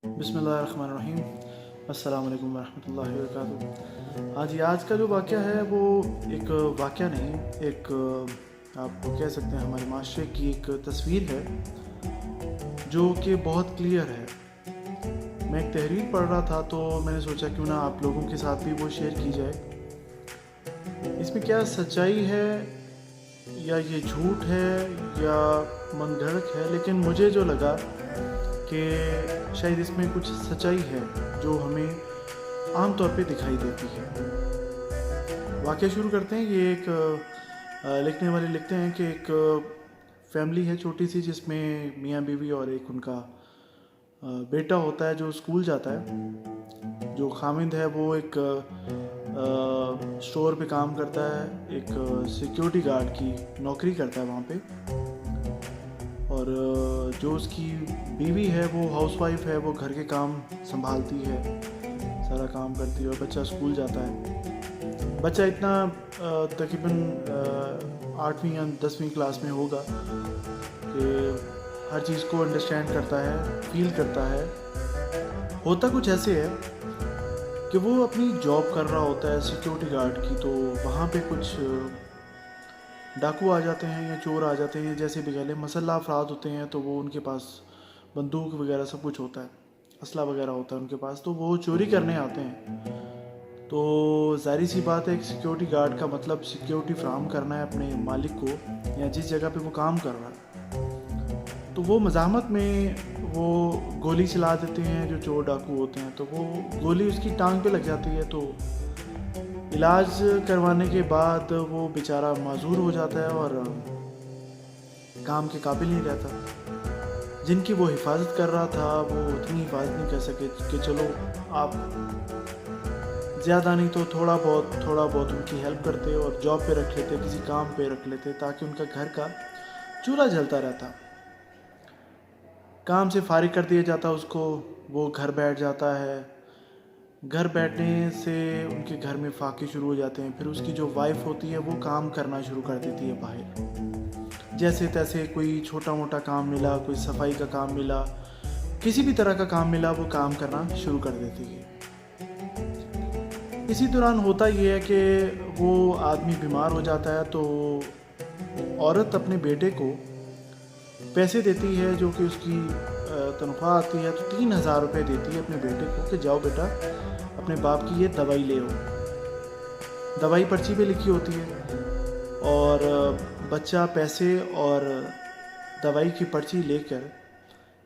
بسم اللہ الرحمن الرحیم۔ السلام علیکم ورحمۃ اللہ وبرکاتہ۔ ہاں جی، آج کا جو واقعہ ہے وہ ایک واقعہ نہیں، ایک آپ کو کہہ سکتے ہیں ہمارے معاشرے کی ایک تصویر ہے جو کہ بہت کلیئر ہے۔ میں ایک تحریر پڑھ رہا تھا تو میں نے سوچا کیوں نہ آپ لوگوں کے ساتھ بھی وہ شیئر کی جائے۔ اس میں کیا سچائی ہے یا یہ جھوٹ ہے یا من گھڑت ہے، لیکن مجھے جو لگا کہ شاید اس میں کچھ سچائی ہے جو ہمیں عام طور پہ دکھائی دیتی ہے۔ واقعہ شروع کرتے ہیں۔ یہ ایک لکھنے والے لکھتے ہیں کہ ایک فیملی ہے چھوٹی سی، جس میں میاں بیوی اور ایک ان کا بیٹا ہوتا ہے جو اسکول جاتا ہے۔ جو خاوند ہے وہ ایک اسٹور پہ کام کرتا ہے، ایک سیکیورٹی گارڈ کی نوکری کرتا ہے وہاں پہ، اور جو اس کی بیوی ہے وہ ہاؤس وائف ہے، وہ گھر کے کام سنبھالتی ہے، سارا کام کرتی ہے، اور بچہ اسکول جاتا ہے۔ بچہ اتنا تقریباً 8ویں یا 10ویں کلاس میں ہوگا کہ ہر چیز کو انڈرسٹینڈ کرتا ہے، فیل کرتا ہے۔ ہوتا کچھ ایسے ہے کہ وہ اپنی جاب کر رہا ہوتا ہے سیکیورٹی گارڈ کی، تو وہاں پہ کچھ ڈاکو آ جاتے ہیں یا چور آ جاتے ہیں، جیسے بھی کہہ لیں، مسلح افراد ہوتے ہیں، تو وہ ان کے پاس بندوق وغیرہ سب کچھ ہوتا ہے، اسلحہ وغیرہ ہوتا ہے ان کے پاس، تو وہ چوری کرنے آتے ہیں۔ تو ظاہری سی بات ہے، ایک سیکیورٹی گارڈ کا مطلب سیکیورٹی فراہم کرنا ہے اپنے مالک کو یا جس جگہ پہ وہ کام کر رہا ہے۔ تو وہ مزاحمت میں وہ گولی چلا دیتے ہیں جو چور ڈاکو ہوتے ہیں، تو وہ گولی اس کی ٹانگ پہ لگ جاتی ہے، تو علاج کروانے کے بعد وہ بیچارہ معذور ہو جاتا ہے اور کام کے قابل نہیں رہتا۔ جن کی وہ حفاظت کر رہا تھا وہ اتنی حفاظت نہیں کر سکے کہ چلو آپ زیادہ نہیں تو تھوڑا بہت ان کی ہیلپ کرتے اور جاب پہ رکھ لیتے، کسی کام پہ رکھ لیتے، تاکہ ان کا گھر کا چولہا جلتا رہتا۔ کام سے فارغ کر دیا جاتا اس کو، وہ گھر بیٹھ جاتا ہے۔ گھر بیٹھنے سے ان کے گھر میں فاقے شروع ہو جاتے ہیں۔ پھر اس کی جو وائف ہوتی ہے وہ کام کرنا شروع کر دیتی ہے باہر، جیسے تیسے کوئی چھوٹا موٹا کام ملا، کوئی صفائی کا کام ملا، کسی بھی طرح کا کام ملا، وہ کام کرنا شروع کر دیتی ہے۔ اسی دوران ہوتا یہ ہے کہ وہ آدمی بیمار ہو جاتا ہے، تو عورت اپنے بیٹے کو پیسے دیتی ہے، جو کہ اس کی تنخواہ آتی ہے، تو 3000 روپے دیتی ہے اپنے بیٹے کو کہ جاؤ بیٹا اپنے باپ کی یہ دوائی لے آؤ۔ دوائی پرچی پہ لکھی ہوتی ہے، اور بچہ پیسے اور دوائی کی پرچی لے کر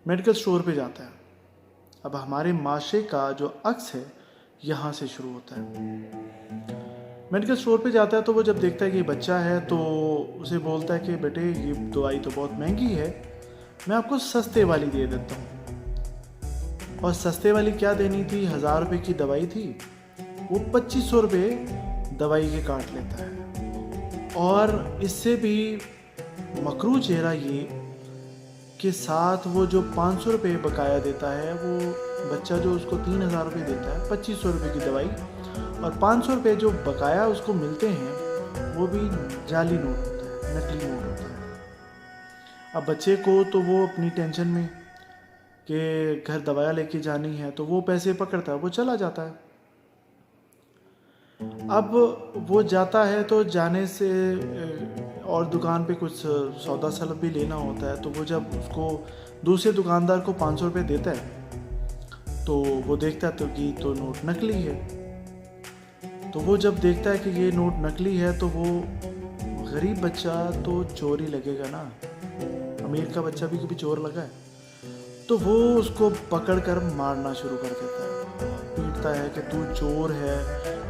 میڈیکل سٹور پہ جاتا ہے۔ اب ہمارے معاشرے کا جو عکس ہے یہاں سے شروع ہوتا ہے۔ میڈیکل سٹور پہ جاتا ہے تو وہ جب دیکھتا ہے کہ یہ بچہ ہے تو اسے بولتا ہے کہ بیٹے یہ دوائی تو بہت مہنگی ہے، میں آپ کو سستے والی دے دیتا ہوں۔ اور سستے والی کیا دینی تھی؟ 1000 روپے کی دوائی تھی، وہ 2500 روپے دوائی کے کاٹ لیتا ہے۔ اور اس سے بھی مکروہ چہرہ یہ کہ ساتھ وہ جو 500 روپے بقایا دیتا ہے، وہ بچہ جو اس کو 3000 روپے دیتا ہے، 2500 روپے کی دوائی اور 500 روپے جو بقایا اس کو ملتے ہیں، وہ بھی جعلی نوٹ ہوتا ہے، نقلی نوٹ ہوتا ہے۔ اب بچے کو تو وہ اپنی ٹینشن میں کہ گھر دوایا لے کے جانی ہے، تو وہ پیسے پکڑتا ہے، وہ چلا جاتا ہے۔ اب وہ جاتا ہے تو جانے سے اور دکان پہ کچھ سودا سلب بھی لینا ہوتا ہے، تو وہ جب اس کو دوسرے دکاندار کو 500 روپے دیتا ہے تو وہ دیکھتا ہے تو کہ تو نوٹ نقلی ہے۔ تو وہ جب دیکھتا ہے کہ یہ نوٹ نقلی ہے تو وہ غریب بچہ تو چور ہی لگے گا نا، امیر کا بچہ بھی کبھی چور لگا ہے، تو وہ اس کو پکڑ کر مارنا شروع کر دیتا ہے، پیٹتا ہے کہ تو چور ہے،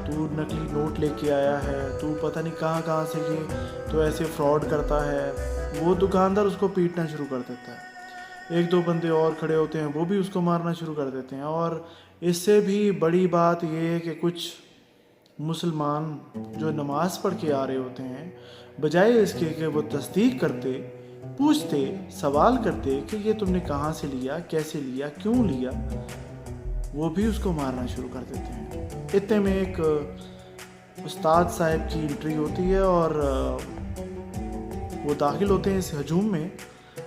تو نقلی نوٹ لے کے آیا ہے، تو پتہ نہیں کہاں سے یہ تو ایسے فراڈ کرتا ہے۔ وہ دکاندار اس کو پیٹنا شروع کر دیتا ہے۔ ایک دو بندے اور کھڑے ہوتے ہیں، وہ بھی اس کو مارنا شروع کر دیتے ہیں۔ اور اس سے بھی بڑی بات یہ ہے کہ کچھ مسلمان جو نماز پڑھ کے آ رہے ہوتے ہیں، بجائے اس کے کہ وہ تصدیق کرتے، پوچھتے، سوال کرتے کہ یہ تم نے کہاں سے لیا، کیسے لیا، کیوں لیا، وہ بھی اس کو مارنا شروع کر دیتے ہیں۔ اتنے میں ایک استاد صاحب کی انٹری ہوتی ہے اور وہ داخل ہوتے ہیں اس ہجوم میں،